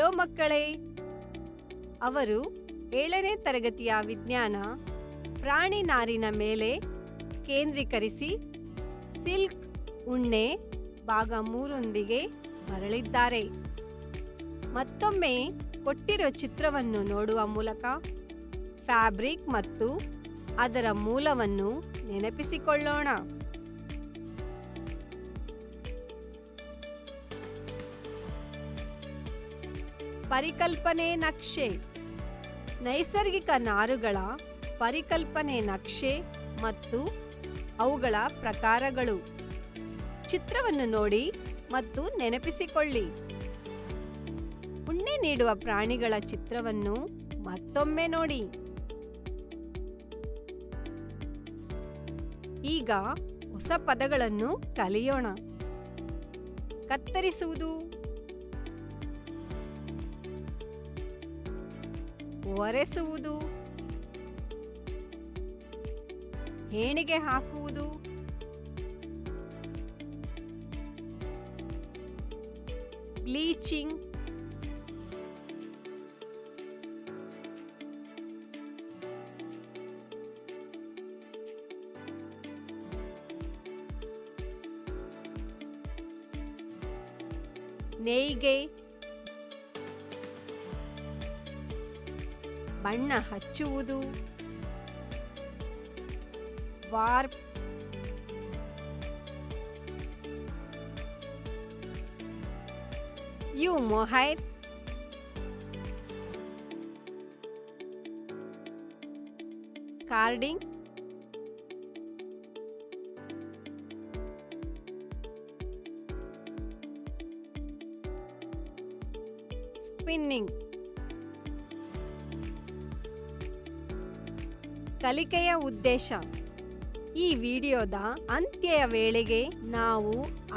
Hello ಮಕ್ಕಳೇ, ಅವರು 7ನೇ ತರಗತಿಯ ವಿಜ್ಞಾನ ಪ್ರಾಣಿ ನಾರಿನ ಮೇಲೆ ಕೇಂದ್ರೀಕರಿಸಿ ಸಿಲ್ಕ್ ಉಣ್ಣೆ ಭಾಗ 3ರೊಂದಿಗೆ ಮರಳಿದ್ದಾರೆ. ಮತ್ತೊಮ್ಮೆ ಕೊಟ್ಟಿರೋ ಚಿತ್ರವನ್ನು ನೋಡುವ ಮೂಲಕ ಫ್ಯಾಬ್ರಿಕ್ ಮತ್ತು ಅದರ ಮೂಲವನ್ನು ನೆನಪಿಸಿಕೊಳ್ಳೋಣ. ಪರಿಕಲ್ಪನೆ ನಕ್ಷೆ. ನೈಸರ್ಗಿಕ ನಾರುಗಳ ಪರಿಕಲ್ಪನೆ ನಕ್ಷೆ ಮತ್ತು ಅವುಗಳ ಪ್ರಕಾರಗಳು. ಚಿತ್ರವನ್ನು ನೋಡಿ ಮತ್ತು ನೆನಪಿಸಿಕೊಳ್ಳಿ. ಉಣ್ಣೆ ನೀಡುವ ಪ್ರಾಣಿಗಳ ಚಿತ್ರವನ್ನು ಮತ್ತೊಮ್ಮೆ ನೋಡಿ. ಈಗ ಹೊಸ ಪದಗಳನ್ನು ಕಲಿಯೋಣ. ಕತ್ತರಿಸುವುದು, ಒರೆಸುವುದು, ಹೇಣಿಗೆ ಹಾಕುವುದು, ಬ್ಲೀಚಿಂಗ್, ನೇಯ್ಗೆ, ಬಣ್ಣ ಹಚ್ಚುವುದು, ವಾರ್ಪ್, ಯು ಮೊಹೈರ್, ಕಾರ್ಡಿಂಗ್, ಸ್ಪಿನ್ನಿಂಗ್. ಕಲಿಕೆಯ ಉದ್ದೇಶ. ಈ ವಿಡಿಯೋದ ಅಂತ್ಯದ ವೇಳೆಗೆ ನಾವು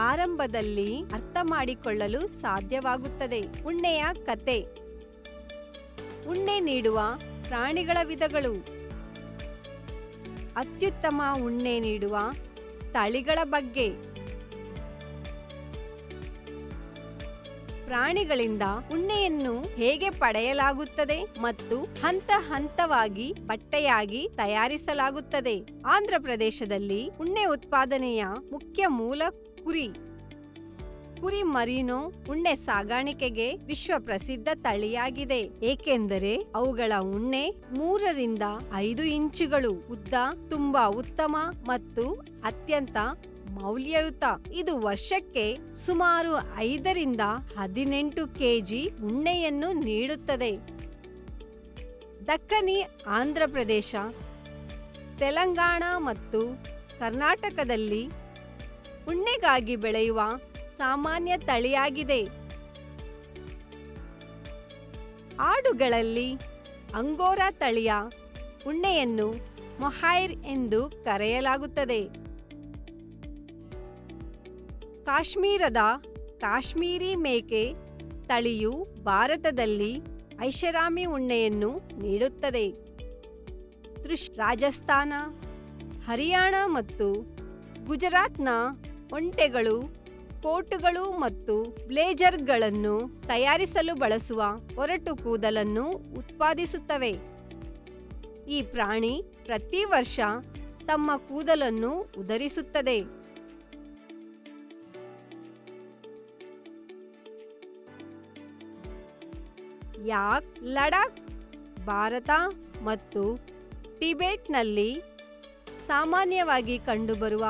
ಆರಂಭದಲ್ಲಿ ಅರ್ಥ ಮಾಡಿಕೊಳ್ಳಲು ಸಾಧ್ಯವಾಗುತ್ತದೆ. ಉಣ್ಣೆಯ ಕತೆ. ಉಣ್ಣೆ ನೀಡುವ ಪ್ರಾಣಿಗಳ ವಿಧಗಳು. ಅತ್ಯುತ್ತಮ ಉಣ್ಣೆ ನೀಡುವ ತಳಿಗಳ ಬಗ್ಗೆ. ಪ್ರಾಣಿಗಳಿಂದ ಉಣ್ಣೆಯನ್ನು ಹೇಗೆ ಪಡೆಯಲಾಗುತ್ತದೆ ಮತ್ತು ಹಂತ ಹಂತವಾಗಿ ಬಟ್ಟೆಯಾಗಿ ತಯಾರಿಸಲಾಗುತ್ತದೆ. ಆಂಧ್ರ ಪ್ರದೇಶದಲ್ಲಿ ಉಣ್ಣೆ ಉತ್ಪಾದನೆಯ ಮುಖ್ಯ ಮೂಲ ಕುರಿ ಮರಿನೋ ಉಣ್ಣೆ ಸಾಗಾಣಿಕೆಗೆ ವಿಶ್ವ ಪ್ರಸಿದ್ಧ ತಳಿಯಾಗಿದೆ. ಏಕೆಂದರೆ ಅವುಗಳ ಉಣ್ಣೆ 3 ರಿಂದ 5 ಇಂಚುಗಳು ಉದ್ದ, ತುಂಬಾ ಉತ್ತಮ ಮತ್ತು ಅತ್ಯಂತ ಮೌಲ್ಯಯುತ. ಇದು ವರ್ಷಕ್ಕೆ ಸುಮಾರು 5 ರಿಂದ 18 ಕೆಜಿ ಉಣ್ಣೆಯನ್ನು ನೀಡುತ್ತದೆ. ದಕ್ಕನಿ, ಆಂಧ್ರ ಪ್ರದೇಶ, ತೆಲಂಗಾಣ ಮತ್ತು ಕರ್ನಾಟಕದಲ್ಲಿ ಉಣ್ಣೆಗಾಗಿ ಬೆಳೆಯುವ ಸಾಮಾನ್ಯ ತಳಿಯಾಗಿದೆ. ಆಡುಗಳಲ್ಲಿ ಅಂಗೋರಾ ತಳಿಯ ಉಣ್ಣೆಯನ್ನು ಮೊಹೈರ್ ಎಂದು ಕರೆಯಲಾಗುತ್ತದೆ. ಕಾಶ್ಮೀರದ ಕಾಶ್ಮೀರಿ ಮೇಕೆ ತಳಿಯು ಭಾರತದಲ್ಲಿ ಐಷಾರಾಮಿ ಉಣ್ಣೆಯನ್ನು ನೀಡುತ್ತದೆ. ರಾಜಸ್ಥಾನ, ಹರಿಯಾಣ ಮತ್ತು ಗುಜರಾತ್ನ ಒಂಟೆಗಳು ಕೋಟುಗಳು ಮತ್ತು ಬ್ಲೇಜರ್ಗಳನ್ನು ತಯಾರಿಸಲು ಬಳಸುವ ಒರಟು ಕೂದಲನ್ನು ಉತ್ಪಾದಿಸುತ್ತವೆ. ಈ ಪ್ರಾಣಿ ಪ್ರತಿ ವರ್ಷ ತಮ್ಮ ಕೂದಲನ್ನು ಉದುರಿಸುತ್ತದೆ. ಯಾಕ್, ಲಡಾಖ್, ಭಾರತ ಮತ್ತು ಟಿಬೆಟ್ನಲ್ಲಿ ಸಾಮಾನ್ಯವಾಗಿ ಕಂಡುಬರುವ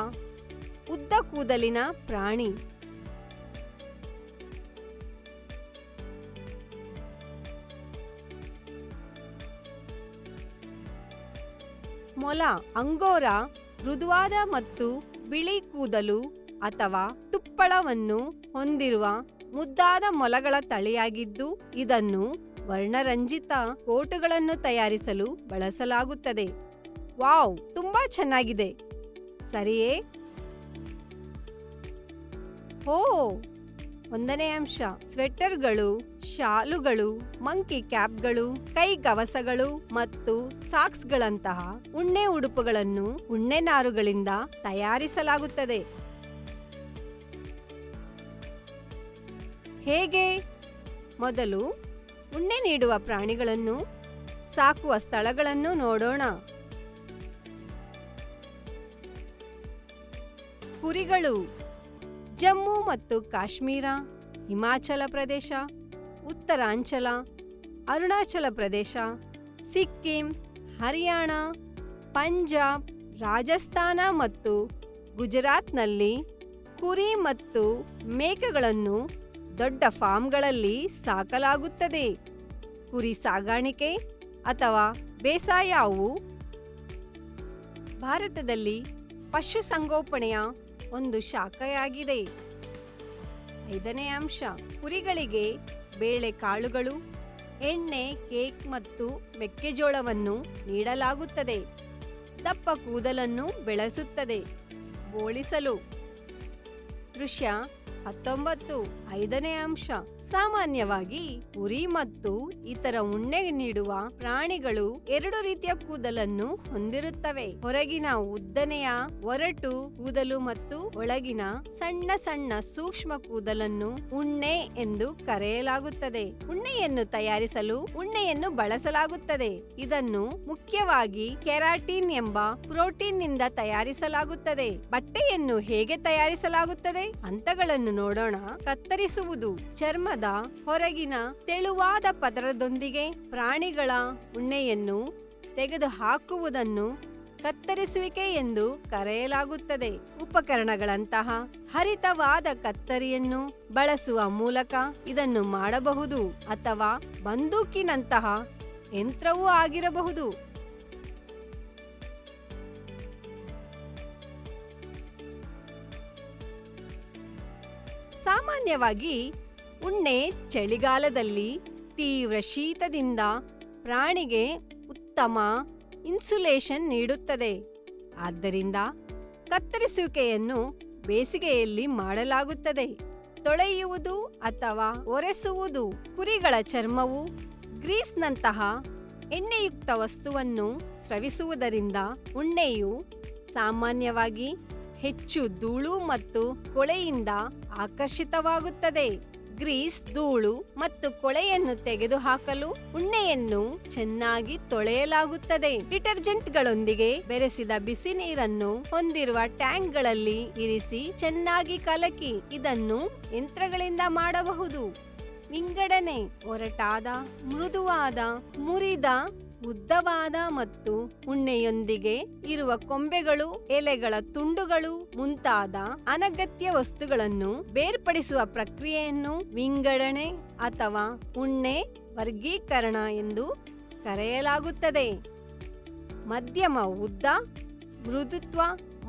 ಉದ್ದ ಕೂದಲಿನ ಪ್ರಾಣಿ. ಮೊಲ. ಅಂಗೋರಾ ಮೃದುವಾದ ಮತ್ತು ಬಿಳಿ ಕೂದಲು ಅಥವಾ ತುಪ್ಪಳವನ್ನು ಹೊಂದಿರುವ ಮುದ್ದಾದ ಮೊಲಗಳ ತಳಿಯಾಗಿದ್ದು, ಇದನ್ನು ವರ್ಣರಂಜಿತ ಕೋಟುಗಳನ್ನು ತಯಾರಿಸಲು ಬಳಸಲಾಗುತ್ತದೆ. ವಾವ್, ತುಂಬಾ ಚೆನ್ನಾಗಿದೆ, ಸರಿಯೇ? ಓ, 1ನೇ ಅಂಶ. ಸ್ವೆಟರ್ಗಳು, ಶಾಲುಗಳು, ಮಂಕಿ ಕ್ಯಾಪ್ಗಳು, ಕೈಗವಸಗಳು ಮತ್ತು ಸಾಕ್ಸ್ಗಳಂತಹ ಉಣ್ಣೆ ಉಡುಪುಗಳನ್ನು ಉಣ್ಣೆ ನಾರುಗಳಿಂದ ತಯಾರಿಸಲಾಗುತ್ತದೆ. ಹೇಗೆ? ಮೊದಲು ಉಣ್ಣೆ ನೀಡುವ ಪ್ರಾಣಿಗಳನ್ನು ಸಾಕುವ ಸ್ಥಳಗಳನ್ನು ನೋಡೋಣ. ಕುರಿಗಳು ಜಮ್ಮು ಮತ್ತು ಕಾಶ್ಮೀರ, ಹಿಮಾಚಲ ಪ್ರದೇಶ, ಉತ್ತರಾಂಚಲ, ಅರುಣಾಚಲ ಪ್ರದೇಶ, ಸಿಕ್ಕಿಂ, ಹರಿಯಾಣ, ಪಂಜಾಬ್, ರಾಜಸ್ಥಾನ ಮತ್ತು ಗುಜರಾತ್ನಲ್ಲಿ ಕುರಿ ಮತ್ತು ಮೇಕೆಗಳನ್ನು ದೊಡ್ಡ ಫಾರ್ಮ್ಗಳಲ್ಲಿ ಸಾಕಲಾಗುತ್ತದೆ. ಕುರಿ ಸಾಗಾಣಿಕೆ ಅಥವಾ ಬೇಸಾಯವು ಭಾರತದಲ್ಲಿ ಪಶುಸಂಗೋಪನೆಯ ಒಂದು ಶಾಖೆಯಾಗಿದೆ. 5ನೇ ಅಂಶ, ಕುರಿಗಳಿಗೆ ಬೇಳೆಕಾಳುಗಳು, ಎಣ್ಣೆ, ಕೇಕ್ ಮತ್ತು ಮೆಕ್ಕೆಜೋಳವನ್ನು ನೀಡಲಾಗುತ್ತದೆ. ದಪ್ಪ ಕೂದಲನ್ನು ಬೆಳೆಸುತ್ತದೆ. ಬೋಳಿಸಲು. ದೃಶ್ಯ 19. 5ನೇ ಅಂಶ, ಸಾಮಾನ್ಯವಾಗಿ ಕುರಿ ಮತ್ತು ಇತರ ಉಣ್ಣೆ ನೀಡುವ ಪ್ರಾಣಿಗಳು 2 ರೀತಿಯ ಕೂದಲನ್ನು ಹೊಂದಿರುತ್ತವೆ. ಹೊರಗಿನ ಉದ್ದನೆಯ ಒರಟು ಕೂದಲು ಮತ್ತು ಒಳಗಿನ ಸಣ್ಣ ಸಣ್ಣ ಸೂಕ್ಷ್ಮ ಕೂದಲನ್ನು ಉಣ್ಣೆ ಎಂದು ಕರೆಯಲಾಗುತ್ತದೆ. ಉಣ್ಣೆಯನ್ನು ತಯಾರಿಸಲು ಉಣ್ಣೆಯನ್ನು ಬಳಸಲಾಗುತ್ತದೆ. ಇದನ್ನು ಮುಖ್ಯವಾಗಿ ಕೆರಾಟಿನ್ ಎಂಬ ಪ್ರೋಟೀನ್ ನಿಂದ ತಯಾರಿಸಲಾಗುತ್ತದೆ. ಬಟ್ಟೆಯನ್ನು ಹೇಗೆ ತಯಾರಿಸಲಾಗುತ್ತದೆ ಹಂತಗಳನ್ನು ನೋಡೋಣ. ಕತ್ತರಿಸುವುದು. ಚರ್ಮದ ಹೊರಗಿನ ತೆಳುವಾದ ಪದರದೊಂದಿಗೆ ಪ್ರಾಣಿಗಳ ಉಣ್ಣೆಯನ್ನು ತೆಗೆದುಹಾಕುವುದನ್ನು ಕತ್ತರಿಸುವಿಕೆ ಎಂದು ಕರೆಯಲಾಗುತ್ತದೆ. ಉಪಕರಣಗಳಂತಹ ಹರಿತವಾದ ಕತ್ತರಿಯನ್ನು ಬಳಸುವ ಮೂಲಕ ಇದನ್ನು ಮಾಡಬಹುದು ಅಥವಾ ಬಂದೂಕಿನಂತಹ ಯಂತ್ರವೂ ಆಗಿರಬಹುದು. ಸಾಮಾನ್ಯವಾಗಿ ಉಣ್ಣೆ ಚಳಿಗಾಲದಲ್ಲಿ ತೀವ್ರ ಶೀತದಿಂದ ಪ್ರಾಣಿಗೆ ಉತ್ತಮ ಇನ್ಸುಲೇಷನ್ ನೀಡುತ್ತದೆ. ಆದ್ದರಿಂದ ಕತ್ತರಿಸುವಿಕೆಯನ್ನು ಬೇಸಿಗೆಯಲ್ಲಿ ಮಾಡಲಾಗುತ್ತದೆ. ತೊಳೆಯುವುದು ಅಥವಾ ಒರೆಸುವುದು. ಕುರಿಗಳ ಚರ್ಮವು ಗ್ರೀಸ್ನಂತಹ ಎಣ್ಣೆಯುಕ್ತ ವಸ್ತುವನ್ನು ಸ್ರವಿಸುವುದರಿಂದ ಉಣ್ಣೆಯು ಸಾಮಾನ್ಯವಾಗಿ ಹೆಚ್ಚು ಧೂಳು ಮತ್ತು ಕೊಳೆಯಿಂದ ಆಕರ್ಷಿತವಾಗುತ್ತದೆ. ಗ್ರೀಸ್, ಧೂಳು ಮತ್ತು ಕೊಳೆಯನ್ನು ತೆಗೆದುಹಾಕಲು ಉಣ್ಣೆಯನ್ನು ಚೆನ್ನಾಗಿ ತೊಳೆಯಲಾಗುತ್ತದೆ. ಡಿಟರ್ಜೆಂಟ್ಗಳೊಂದಿಗೆ ಬೆರೆಸಿದ ಬಿಸಿ ನೀರನ್ನು ಹೊಂದಿರುವ ಟ್ಯಾಂಕ್ಗಳಲ್ಲಿ ಇರಿಸಿ ಚೆನ್ನಾಗಿ ಕಲಕಿ ಇದನ್ನು ಯಂತ್ರಗಳಿಂದ ಮಾಡಬಹುದು. ವಿಂಗಡಣೆ. ಒರಟಾದ, ಮೃದುವಾದ, ಮುರಿದ, ಉದ್ದವಾದ ಮತ್ತು ಉಣ್ಣೆಯೊಂದಿಗೆ ಇರುವ ಕೊಂಬೆಗಳು, ಎಲೆಗಳ ತುಂಡುಗಳು ಮುಂತಾದ ಅನಗತ್ಯ ವಸ್ತುಗಳನ್ನು ಬೇರ್ಪಡಿಸುವ ಪ್ರಕ್ರಿಯೆಯನ್ನು ವಿಂಗಡಣೆ ಅಥವಾ ಉಣ್ಣೆ ವರ್ಗೀಕರಣ ಎಂದು ಕರೆಯಲಾಗುತ್ತದೆ. ಮಧ್ಯಮ ಉದ್ದ, ಮೃದುತ್ವ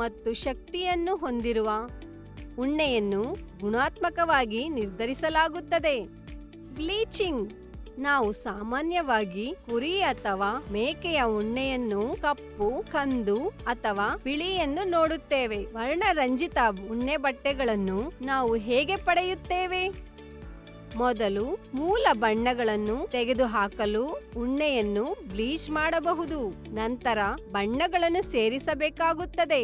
ಮತ್ತು ಶಕ್ತಿಯನ್ನು ಹೊಂದಿರುವ ಉಣ್ಣೆಯನ್ನು ಗುಣಾತ್ಮಕವಾಗಿ ನಿರ್ಧರಿಸಲಾಗುತ್ತದೆ. ಬ್ಲೀಚಿಂಗ್. ನಾವು ಸಾಮಾನ್ಯವಾಗಿ ಕುರಿ ಅಥವಾ ಮೇಕೆಯ ಉಣ್ಣೆಯನ್ನು ಕಪ್ಪು, ಕಂದು ಅಥವಾ ಬಿಳಿ ಎಂದು ನೋಡುತ್ತೇವೆ. ವರ್ಣರಂಜಿತ ಉಣ್ಣೆ ಬಟ್ಟೆಗಳನ್ನು ನಾವು ಹೇಗೆ ಪಡೆಯುತ್ತೇವೆ? ಮೊದಲು ಮೂಲ ಬಣ್ಣಗಳನ್ನು ತೆಗೆದುಹಾಕಲು ಉಣ್ಣೆಯನ್ನು ಬ್ಲೀಚ್ ಮಾಡಬಹುದು. ನಂತರ ಬಣ್ಣಗಳನ್ನು ಸೇರಿಸಬೇಕಾಗುತ್ತದೆ.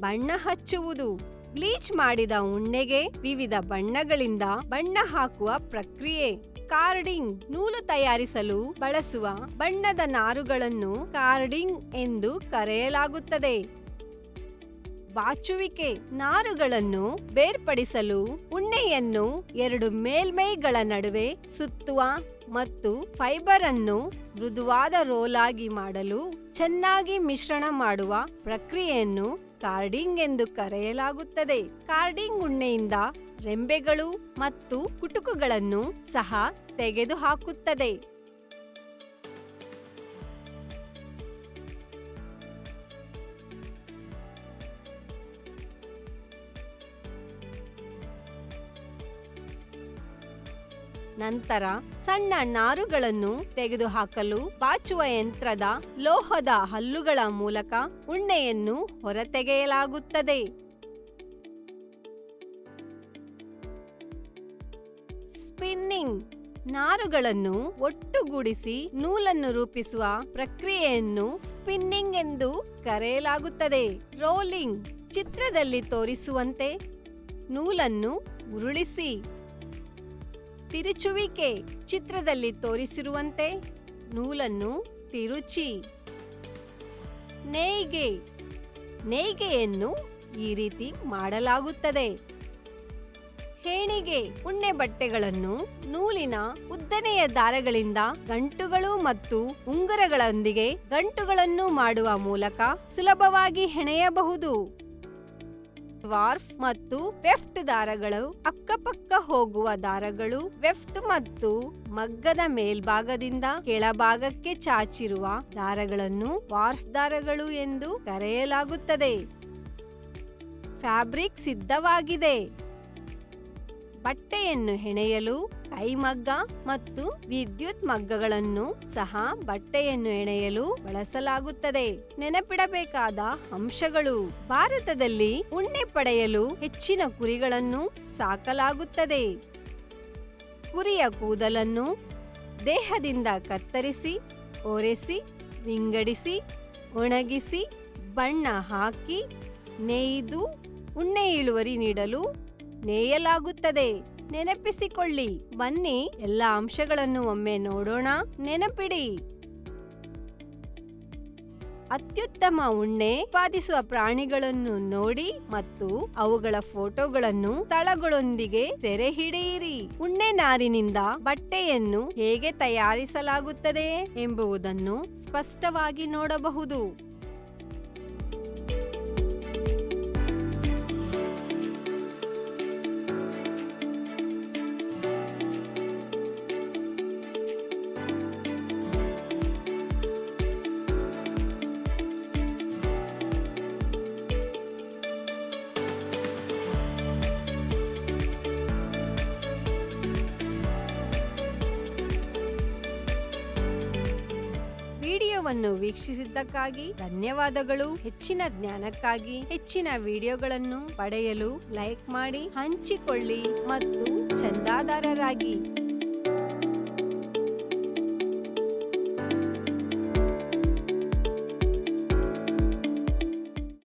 ಬಣ್ಣ ಹಚ್ಚುವುದು. ಬ್ಲೀಚ್ ಮಾಡಿದ ಉಣ್ಣೆಗೆ ವಿವಿಧ ಬಣ್ಣಗಳಿಂದ ಬಣ್ಣ ಹಾಕುವ ಪ್ರಕ್ರಿಯೆ. ಕಾರ್ಡಿಂಗ್. ನೂಲು ತಯಾರಿಸಲು ಬಳಸುವ ಬಣ್ಣದ ನಾರುಗಳನ್ನು ಕಾರ್ಡಿಂಗ್ ಎಂದು ಕರೆಯಲಾಗುತ್ತದೆ. ಬಾಚುವಿಕೆ. ನಾರುಗಳನ್ನು ಬೇರ್ಪಡಿಸಲು ಉಣ್ಣೆಯನ್ನು 2 ಮೇಲ್ಮೈಗಳ ನಡುವೆ ಸುತ್ತುವ ಮತ್ತು ಫೈಬರ್ ಅನ್ನು ಮೃದುವಾದ ರೋಲಾಗಿ ಮಾಡಲು ಚೆನ್ನಾಗಿ ಮಿಶ್ರಣ ಮಾಡುವ ಪ್ರಕ್ರಿಯೆಯನ್ನು ಕಾರ್ಡಿಂಗ್ ಎಂದು ಕರೆಯಲಾಗುತ್ತದೆ. ಕಾರ್ಡಿಂಗ್ ಉಣ್ಣೆಯಿಂದ ರೆಂಬೆಗಳು ಮತ್ತು ಕುಟುಕುಗಳನ್ನು ಸಹ ತೆಗೆದುಹಾಕುತ್ತದೆ. ನಂತರ ಸಣ್ಣ ನಾರುಗಳನ್ನು ತೆಗೆದುಹಾಕಲು ಬಾಚುವ ಯಂತ್ರದ ಲೋಹದ ಹಲ್ಲುಗಳ ಮೂಲಕ ಉಣ್ಣೆಯನ್ನು ಹೊರತೆಗೆಯಲಾಗುತ್ತದೆ. ಸ್ಪಿನ್ನಿಂಗ್. ನಾರುಗಳನ್ನು ಒಟ್ಟುಗೂಡಿಸಿ ನೂಲನ್ನು ರೂಪಿಸುವ ಪ್ರಕ್ರಿಯೆಯನ್ನು ಸ್ಪಿನ್ನಿಂಗ್ ಎಂದು ಕರೆಯಲಾಗುತ್ತದೆ. ರೋಲಿಂಗ್. ಚಿತ್ರದಲ್ಲಿ ತೋರಿಸುವಂತೆ ನೂಲನ್ನು ಉರುಳಿಸಿ ತಿರುಚುವಿಕೆ. ಚಿತ್ರದಲ್ಲಿ ತೋರಿಸಿರುವಂತೆ ನೂಲನ್ನು ತಿರುಚಿ. ನೇಯ್ಗೆ. ನೇಯ್ಗೆಯನ್ನು ಈ ರೀತಿ ಮಾಡಲಾಗುತ್ತದೆ. ಹೇಣಿಗೆ. ಉಣ್ಣೆ ಬಟ್ಟೆಗಳನ್ನು ನೂಲಿನ ಉದ್ದನೆಯ ದಾರಗಳಿಂದ ಗಂಟುಗಳು ಮತ್ತು ಉಂಗುರಗಳೊಂದಿಗೆ ಗಂಟುಗಳನ್ನು ಮಾಡುವ ಮೂಲಕ ಸುಲಭವಾಗಿ ಹೆಣೆಯಬಹುದು. ವಾರ್ಫ್ ಮತ್ತು ವೆಫ್ಟ್ ದಾರಗಳು ಅಕ್ಕಪಕ್ಕ ಹೋಗುವ ದಾರಗಳು. ವೆಫ್ಟ್ ಮತ್ತು ಮಗ್ಗದ ಮೇಲ್ಭಾಗದಿಂದ ಕೆಳಭಾಗಕ್ಕೆ ಚಾಚಿರುವ ದಾರಗಳನ್ನು ವಾರ್ಫ್ ದಾರಗಳು ಎಂದು ಕರೆಯಲಾಗುತ್ತದೆ. ಫ್ಯಾಬ್ರಿಕ್ ಸಿದ್ಧವಾಗಿದೆ. ಬಟ್ಟೆಯನ್ನು ಹೆಣೆಯಲು ಕೈಮಗ್ಗ ಮತ್ತು ವಿದ್ಯುತ್ ಮಗ್ಗಗಳನ್ನು ಸಹ ಬಟ್ಟೆಯನ್ನು ಹೆಣೆಯಲು ಬಳಸಲಾಗುತ್ತದೆ. ನೆನಪಿಡಬೇಕಾದ ಅಂಶಗಳು: ಭಾರತದಲ್ಲಿ ಉಣ್ಣೆ ಪಡೆಯಲು ಹೆಚ್ಚಿನ ಕುರಿಗಳನ್ನು ಸಾಕಲಾಗುತ್ತದೆ. ಕುರಿಯ ಕೂದಲನ್ನು ದೇಹದಿಂದ ಕತ್ತರಿಸಿ, ಒರೆಸಿ, ವಿಂಗಡಿಸಿ, ಒಣಗಿಸಿ, ಬಣ್ಣ ಹಾಕಿ, ನೇಯ್ದು ಉಣ್ಣೆ ಇಳುವರಿ ನೀಡಲು ನೇಯಲಾಗುತ್ತದೆ. ನೆನಪಿಸಿಕೊಳ್ಳಿ. ಬನ್ನಿ ಎಲ್ಲ ಅಂಶಗಳನ್ನು ಒಮ್ಮೆ ನೋಡೋಣ. ನೆನಪಿಡಿ. ಅತ್ಯುತ್ತಮ ಉಣ್ಣೆ ಉತ್ಪಾದಿಸುವ ಪ್ರಾಣಿಗಳನ್ನು ನೋಡಿ ಮತ್ತು ಅವುಗಳ ಫೋಟೋಗಳನ್ನು ಸ್ಥಳಗಳೊಂದಿಗೆ ಸೆರೆ ಹಿಡಿಯಿರಿ. ಉಣ್ಣೆ ನಾರಿನಿಂದ ಬಟ್ಟೆಯನ್ನು ಹೇಗೆ ತಯಾರಿಸಲಾಗುತ್ತದೆ ಎಂಬುದನ್ನು ಸ್ಪಷ್ಟವಾಗಿ ನೋಡಬಹುದು. ವಿಡಿಯೋವನ್ನು ವೀಕ್ಷಿಸಿದ್ದಕ್ಕಾಗಿ ಧನ್ಯವಾದಗಳು. ಹೆಚ್ಚಿನ ಜ್ಞಾನಕ್ಕಾಗಿ ಹೆಚ್ಚಿನ ವಿಡಿಯೋಗಳನ್ನು ಪಡೆಯಲು ಲೈಕ್ ಮಾಡಿ, ಹಂಚಿಕೊಳ್ಳಿ ಮತ್ತು ಚಂದಾದಾರರಾಗಿ.